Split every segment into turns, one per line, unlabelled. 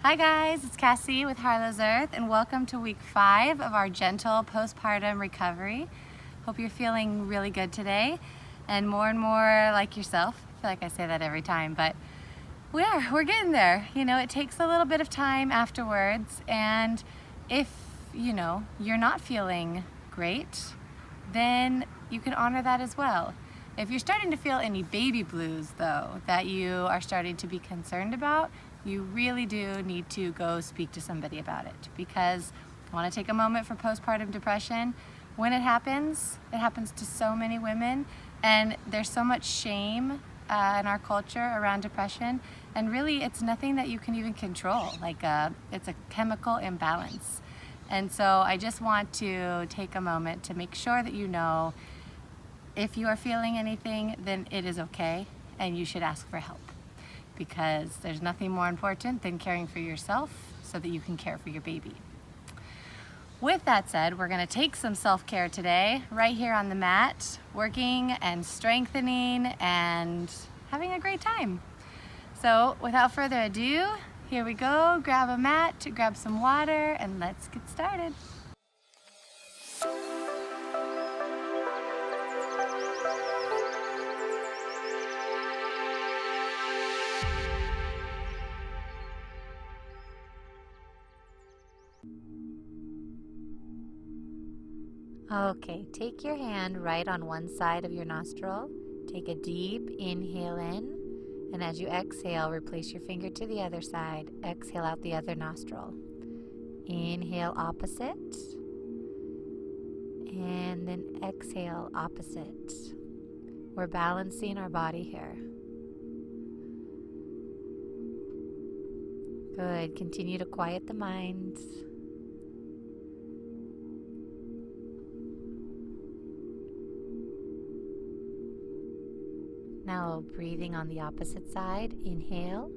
Hi guys, it's Cassie with Harlows Earth and welcome to week 5 of our gentle postpartum recovery. Hope you're feeling really good today and more like yourself. I feel like I say that every time, but we're getting there. You know, it takes a little bit of time afterwards, and if you're not feeling great, then you can honor that as well. If you're starting to feel any baby blues though that you are starting to be concerned about, you really do need to go speak to somebody about it, because I want to take a moment for postpartum depression. When it happens to so many women, and there's so much shame in our culture around depression, and really it's nothing that you can even control. It's a chemical imbalance. And so I just want to take a moment to make sure that you know, if you are feeling anything, then it is okay and you should ask for help, because there's nothing more important than caring for yourself so that you can care for your baby. With that said, we're going to take some self-care today right here on the mat, working and strengthening and having a great time. So without further ado, here we go. Grab a mat, grab some water, and let's get started. Okay, take your hand right on one side of your nostril. Take a deep inhale in, and as you exhale, replace your finger to the other side. Exhale out the other nostril. Inhale opposite, and then exhale opposite. We're balancing our body here. Good. Continue to quiet the mind. Now breathing on the opposite side, inhale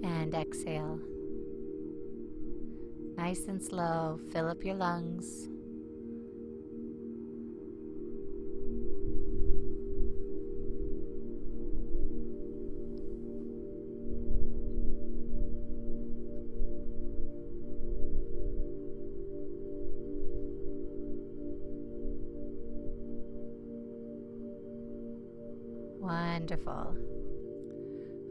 and exhale. Nice and slow, fill up your lungs. Wonderful.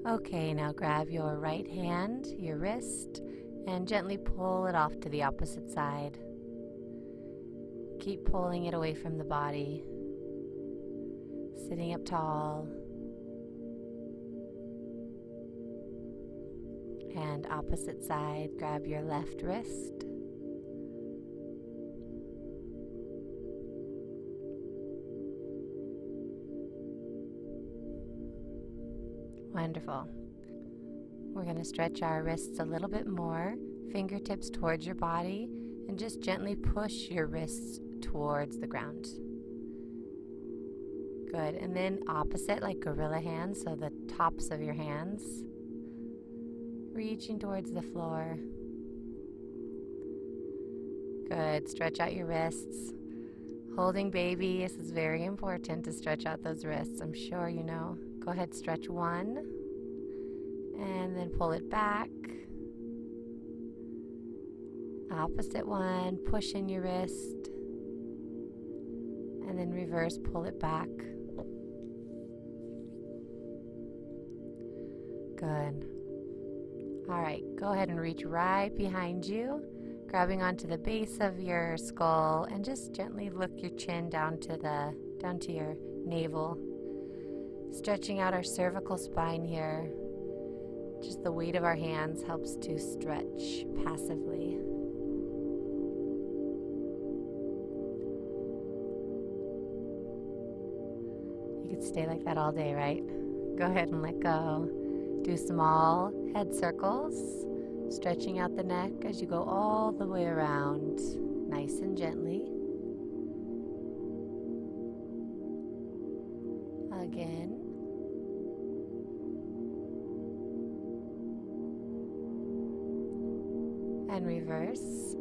Okay, now grab your right hand, your wrist, and gently pull it off to the opposite side. Keep pulling it away from the body. Sitting up tall. And opposite side, grab your left wrist. Wonderful. We're going to stretch our wrists a little bit more, fingertips towards your body, and just gently push your wrists towards the ground. Good. And then opposite, like gorilla hands, so the tops of your hands reaching towards the floor. Good. Stretch out your wrists. Holding baby, this is very important to stretch out those wrists. I'm sure you know. Go ahead, stretch one, and then pull it back. Opposite one, push in your wrist, and then reverse, pull it back. Good. All right, go ahead and reach right behind you, grabbing onto the base of your skull, and just gently look your chin down to your navel. Stretching out our cervical spine here. Just the weight of our hands helps to stretch passively. You could stay like that all day, right? Go ahead and let go. Do small head circles, stretching out the neck as you go all the way around, nice and gently. Again. And reverse.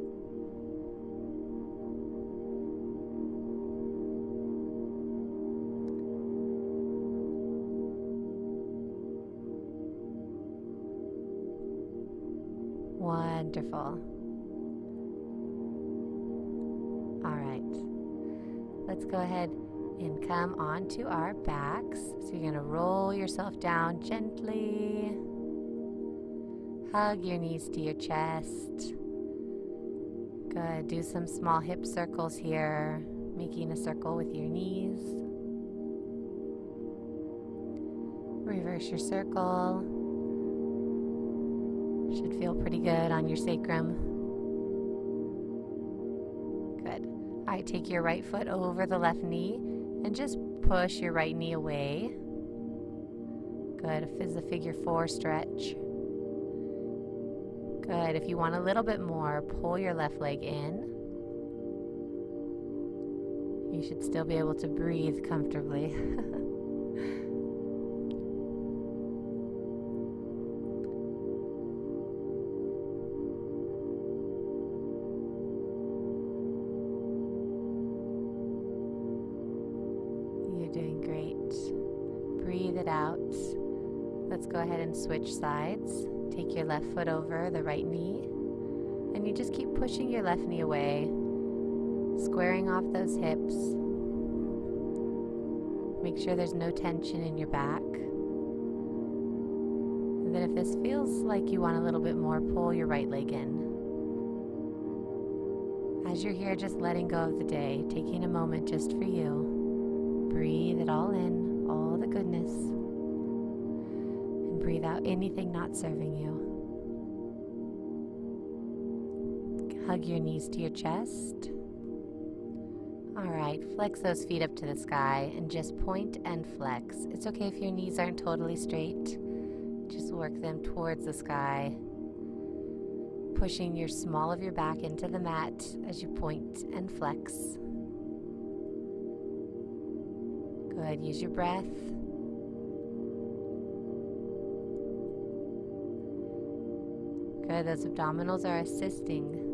Wonderful. All right. Let's go ahead and come onto our backs. So you're going to roll yourself down gently. Hug your knees to your chest. Good. Do some small hip circles here, making a circle with your knees. Reverse your circle. Should feel pretty good on your sacrum. Good. All right, take your right foot over the left knee and just push your right knee away. Good. Is a figure 4 stretch. Good. If you want a little bit more, pull your left leg in. You should still be able to breathe comfortably. You're doing great. Breathe it out. Let's go ahead and switch sides. Take your left foot over the right knee, and you just keep pushing your left knee away, squaring off those hips. Make sure there's no tension in your back. And then if this feels like you want a little bit more, pull your right leg in. As you're here, just letting go of the day, taking a moment just for you. Breathe it all in, all the goodness. Breathe out anything not serving you. Hug your knees to your chest. All right, flex those feet up to the sky and just point and flex. It's okay if your knees aren't totally straight. Just work them towards the sky, pushing your small of your back into the mat as you point and flex. Good, use your breath. Good, those abdominals are assisting.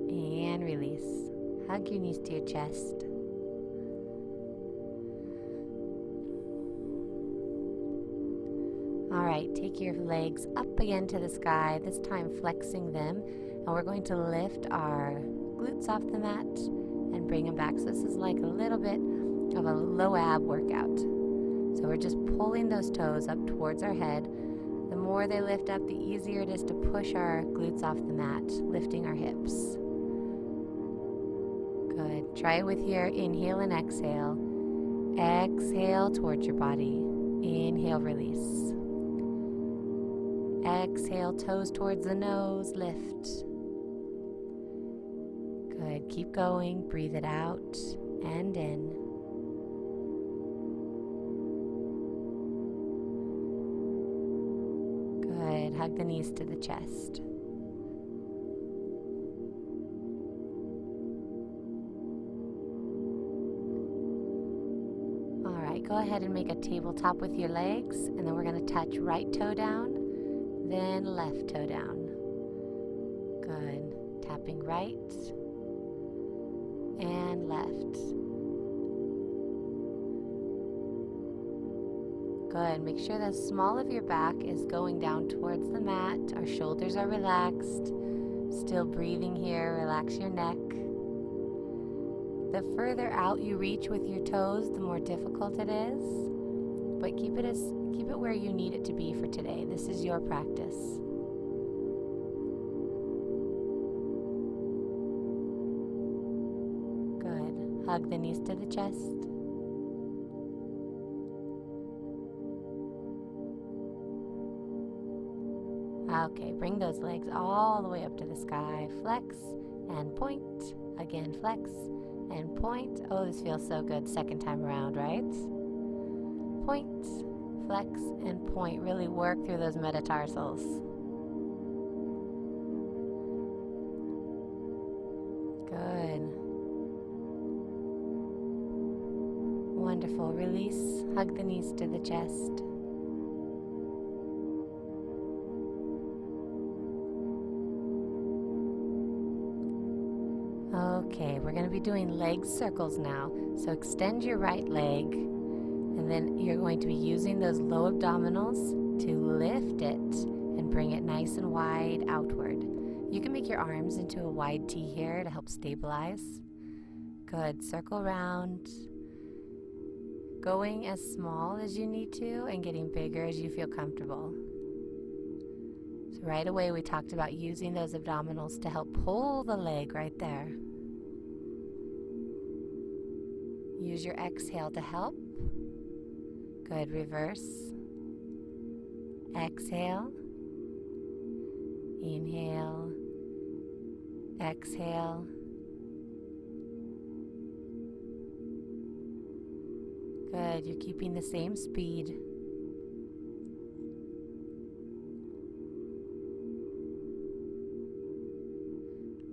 And release. Hug your knees to your chest. All right, take your legs up again to the sky, this time flexing them. And we're going to lift our glutes off the mat and bring them back. So this is like a little bit of a low ab workout. So we're just pulling those toes up towards our head. The more they lift up, the easier it is to push our glutes off the mat, lifting our hips. Good. Try it with your inhale and exhale. Exhale towards your body. Inhale, release. Exhale, toes towards the nose, lift. Good. Keep going. Breathe it out and in. Good. Hug the knees to the chest. All right, go ahead and make a tabletop with your legs, and then we're going to touch right toe down, then left toe down. Good. Tapping right and left. Good. Make sure the small of your back is going down towards the mat. Our shoulders are relaxed. Still breathing here. Relax your neck. The further out you reach with your toes, the more difficult it is. But keep it where you need it to be for today. This is your practice. Good. Hug the knees to the chest. Okay, bring those legs all the way up to the sky. Flex and point. Again, flex and point. Oh, this feels so good second time around, right? Point, flex, and point. Really work through those metatarsals. Good. Wonderful. Release. Hug the knees to the chest. Okay, we're going to be doing leg circles now. So extend your right leg, and then you're going to be using those low abdominals to lift it and bring it nice and wide outward. You can make your arms into a wide T here to help stabilize. Good. Circle around. Going as small as you need to and getting bigger as you feel comfortable. So right away we talked about using those abdominals to help pull the leg right there. Use your exhale to help. Good. Reverse. Exhale. Inhale. Exhale. Good. You're keeping the same speed.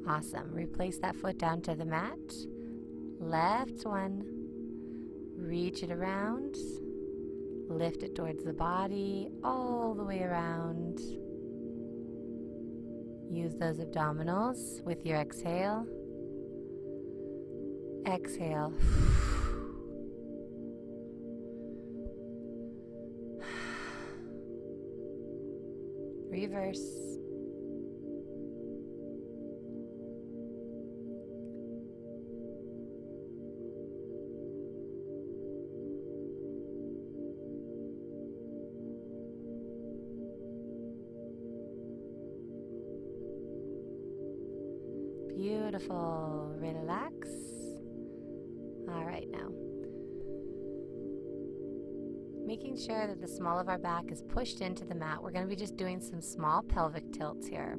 Awesome. Replace that foot down to the mat. Left one. Reach it around. Lift it towards the body, all the way around. Use those abdominals with your exhale. Exhale. Reverse. Beautiful. Relax. All right, now. Making sure that the small of our back is pushed into the mat. We're going to be just doing some small pelvic tilts here.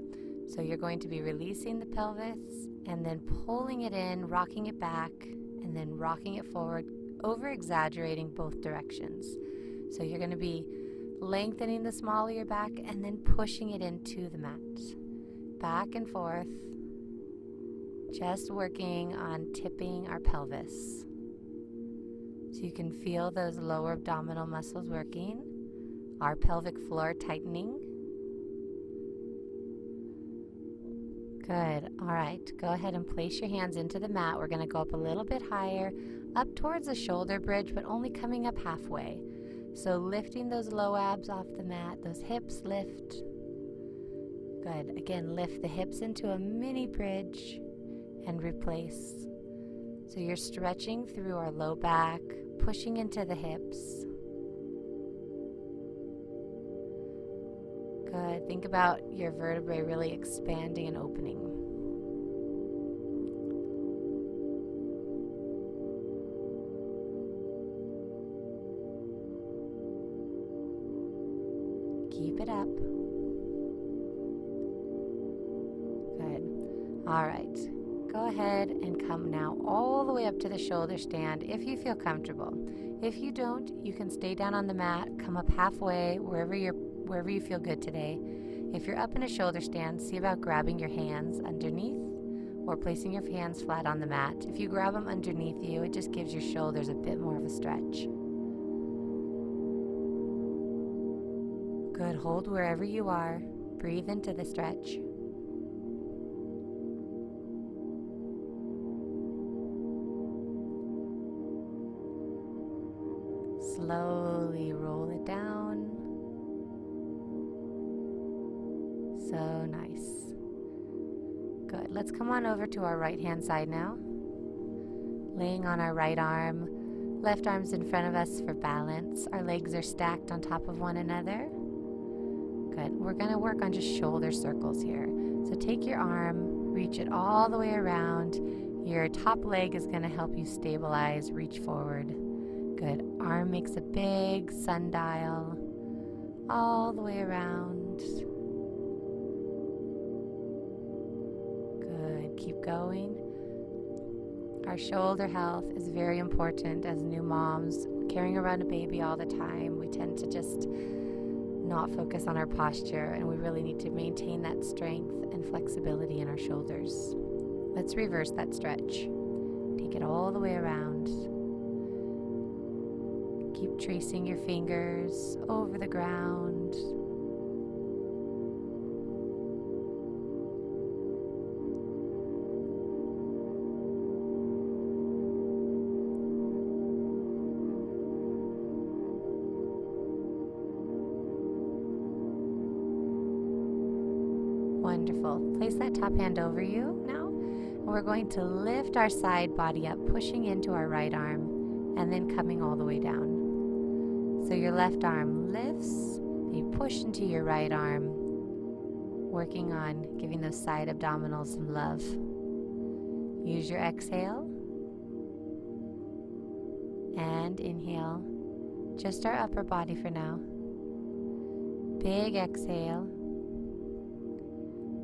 So you're going to be releasing the pelvis and then pulling it in, rocking it back, and then rocking it forward, over-exaggerating both directions. So you're going to be lengthening the small of your back and then pushing it into the mat. Back and forth. Just working on tipping our pelvis. So you can feel those lower abdominal muscles working, our pelvic floor tightening. Good. All right. Go ahead and place your hands into the mat. We're going to go up a little bit higher, up towards the shoulder bridge, but only coming up halfway. So lifting those low abs off the mat, those hips lift. Good. Again, lift the hips into a mini bridge and replace. So you're stretching through our low back, pushing into the hips. Good. Think about your vertebrae really expanding and opening. Keep it up. Good. All right. Go ahead and come now all the way up to the shoulder stand if you feel comfortable. If you don't, you can stay down on the mat, come up halfway wherever you feel good today. If you're up in a shoulder stand, see about grabbing your hands underneath or placing your hands flat on the mat. If you grab them underneath you, it just gives your shoulders a bit more of a stretch. Good. Hold wherever you are. Breathe into the stretch. Slowly roll it down. So nice. Good. Let's come on over to our right hand side now. Laying on our right arm. Left arm's in front of us for balance. Our legs are stacked on top of one another. Good. We're going to work on just shoulder circles here. So take your arm, reach it all the way around. Your top leg is going to help you stabilize, reach forward. Good. Arm makes a big sundial all the way around. Good. Keep going. Our shoulder health is very important as new moms. Carrying around a baby all the time, we tend to just not focus on our posture, and we really need to maintain that strength and flexibility in our shoulders. Let's reverse that stretch. Take it all the way around. Keep tracing your fingers over the ground. Wonderful. Place that top hand over you now. And we're going to lift our side body up, pushing into our right arm, and then coming all the way down. So your left arm lifts, and you push into your right arm, working on giving those side abdominals some love. Use your exhale and inhale. Just our upper body for now. Big exhale.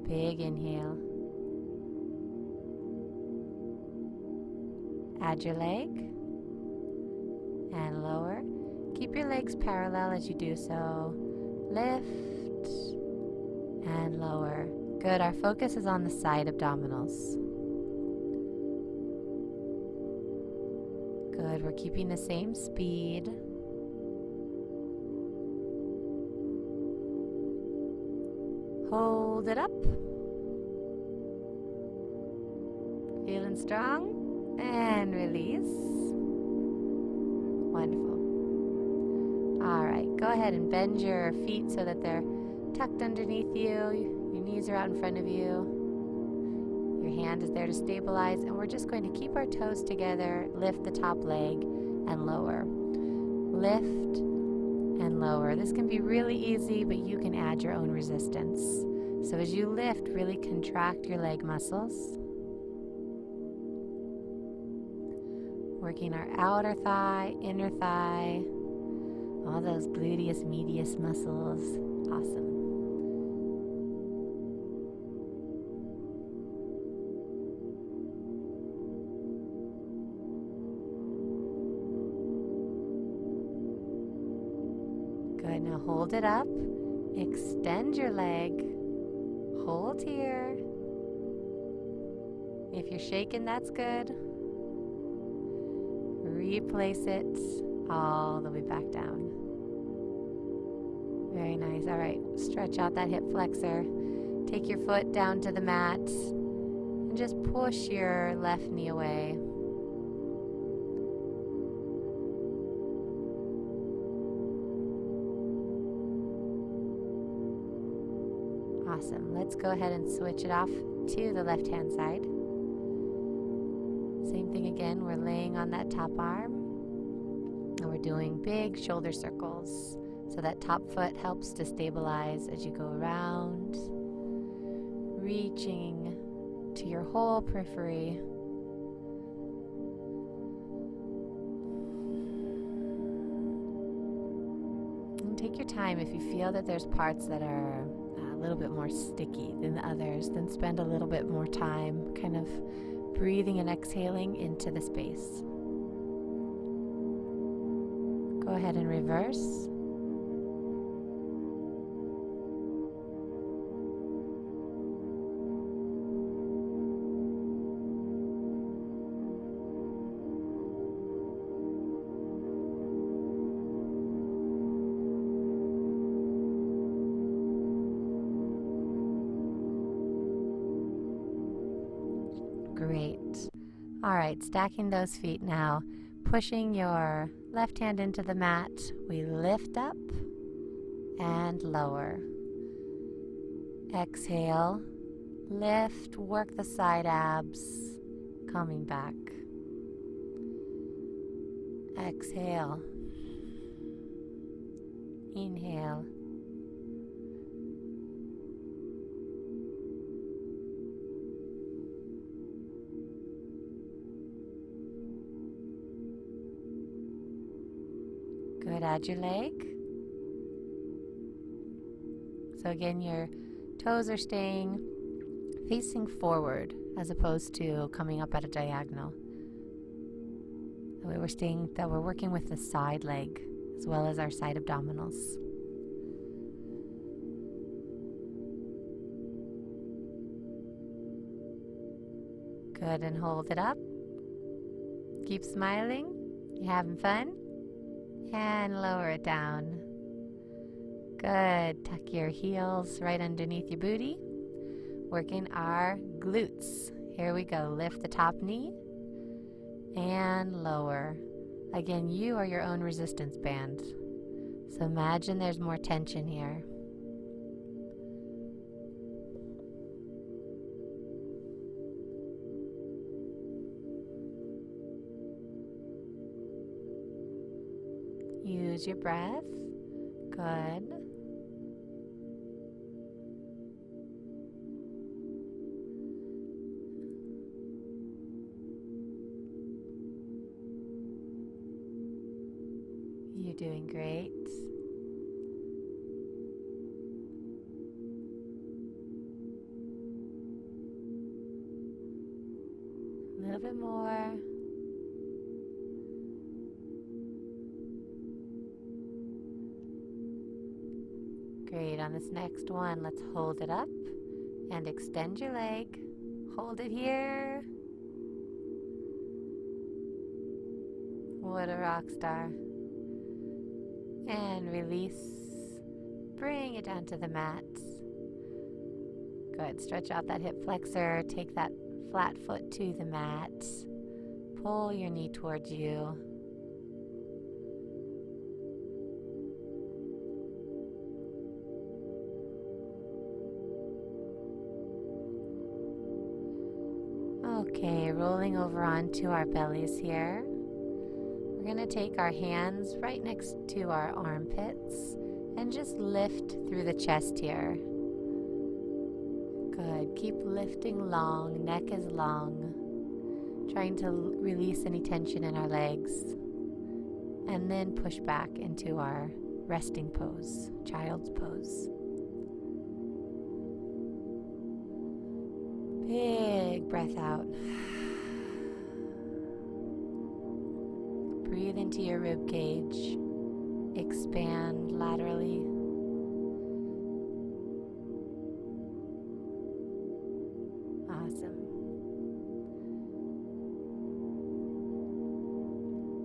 Big inhale. Add your leg and lower. Keep your legs parallel as you do so. Lift and lower. Good. Our focus is on the side abdominals. Good. We're keeping the same speed. Hold it up. Feeling strong. And release. Wonderful. All right. Go ahead and bend your feet so that they're tucked underneath you. Your knees are out in front of you. Your hand is there to stabilize. And we're just going to keep our toes together. Lift the top leg and lower. Lift and lower. This can be really easy, but you can add your own resistance. So as you lift, really contract your leg muscles. Working our outer thigh, inner thigh, all those gluteus medius muscles. Awesome. Good, now hold it up, extend your leg, hold here. If you're shaking, that's good. Replace it all the way back down. Very nice. All right, stretch out that hip flexor. Take your foot down to the mat and just push your left knee away. Awesome. Let's go ahead and switch it off to the left-hand side. Same thing again. We're laying on that top arm and we're doing big shoulder circles. So that top foot helps to stabilize as you go around, reaching to your whole periphery. And take your time. If you feel that there's parts that are a little bit more sticky than the others, then spend a little bit more time kind of breathing and exhaling into the space. Go ahead and reverse. Great. All right, stacking those feet now. Pushing your left hand into the mat, we lift up and lower. Exhale, lift, work the side abs, coming back. Exhale. Inhale. Good, add your leg. So again, your toes are staying facing forward as opposed to coming up at a diagonal. That way we're working with the side leg as well as our side abdominals. Good, and hold it up. Keep smiling. You having fun? And lower it down. Good. Tuck your heels right underneath your booty. Working our glutes. Here we go. Lift the top knee and lower. Again, you are your own resistance band. So imagine there's more tension here. lose your breath. Good. You're doing great. A little bit more. Great. On this next one, let's hold it up and extend your leg. Hold it here. What a rock star. And release. Bring it down to the mat. Good. Stretch out that hip flexor. Take that flat foot to the mat. Pull your knee towards you. Okay, rolling over onto our bellies here. We're going to take our hands right next to our armpits and just lift through the chest here. Good. Keep lifting long. Neck is long. Trying to release any tension in our legs. And then push back into our resting pose, child's pose. Big breath out. Breathe into your rib cage. Expand laterally. Awesome.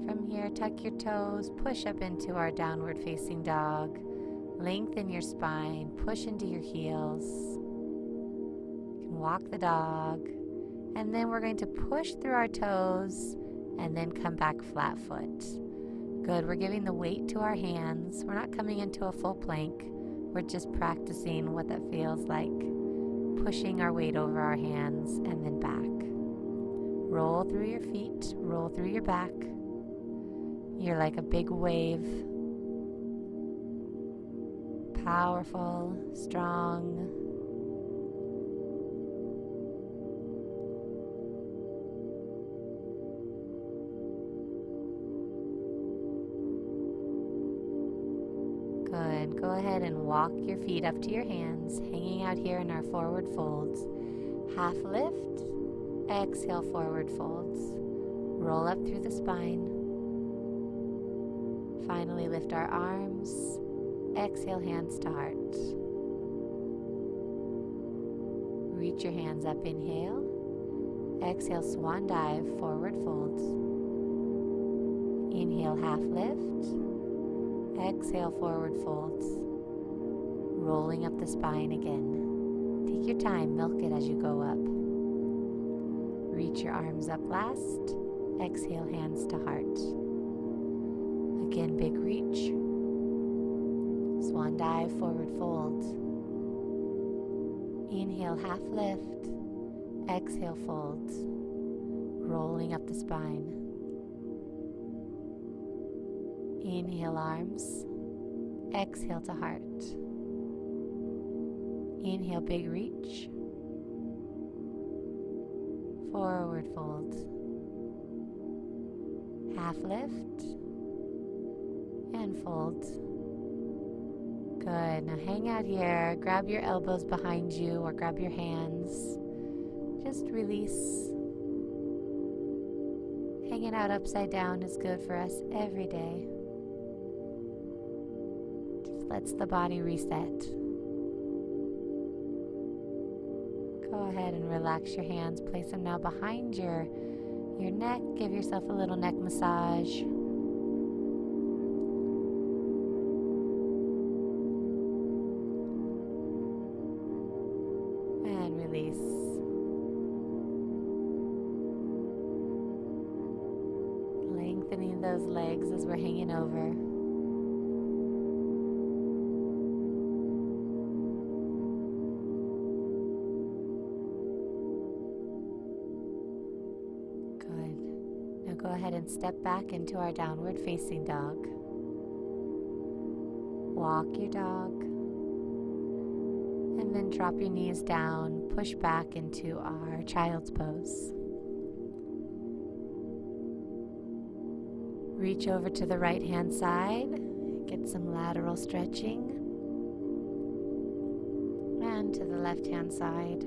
From here, tuck your toes, push up into our downward facing dog. Lengthen your spine, push into your heels. Walk the dog, and then we're going to push through our toes and then come back flat foot. Good. We're giving the weight to our hands. We're not coming into a full plank. We're just practicing what that feels like. Pushing our weight over our hands and then back. Roll through your feet, roll through your back. You're like a big wave. Powerful, strong. Good. Go ahead and walk your feet up to your hands, hanging out here in our forward folds. Half lift, exhale, forward folds. Roll up through the spine. Finally, lift our arms. Exhale, hands to heart. Reach your hands up, inhale. Exhale, swan dive, forward folds. Inhale, half lift. Exhale, forward folds. Rolling up the spine again. Take your time, milk it as you go up. Reach your arms up last. Exhale, hands to heart. Again, big reach. Swan dive, forward fold. Inhale, half lift. Exhale, fold. Rolling up the spine. Inhale, arms. Exhale to heart. Inhale, big reach. Forward fold. Half lift. And fold. Good. Now hang out here. Grab your elbows behind you or grab your hands. Just release. Hanging out upside down is good for us every day. Just lets the body reset. Go ahead and relax your hands. Place them now behind your neck. Give yourself a little neck massage. And release. Lengthening those legs as we're hanging over. Good. Now go ahead and step back into our downward facing dog. Breathe in through the nose. Hold it. walk your dog. And then drop your knees down, push back into our child's pose. Reach over to the right hand side, get some lateral stretching. And to the left hand side.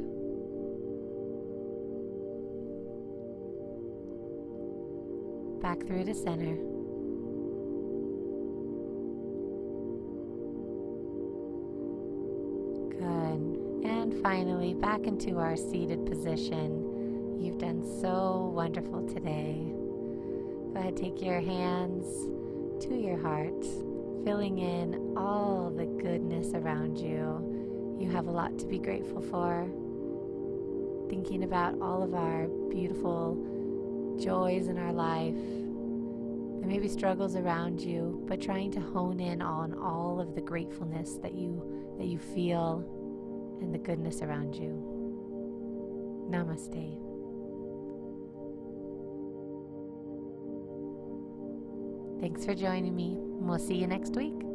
Back through to center. Good. And finally, back into our seated position. You've done so wonderful today. Go ahead, take your hands to your heart, filling in all the goodness around you. You have a lot to be grateful for. Thinking about all of our beautiful joys in our life. There may be struggles around you, but trying to hone in on all of the gratefulness that you feel and the goodness around you. Namaste. Thanks for joining me, and we'll see you next week.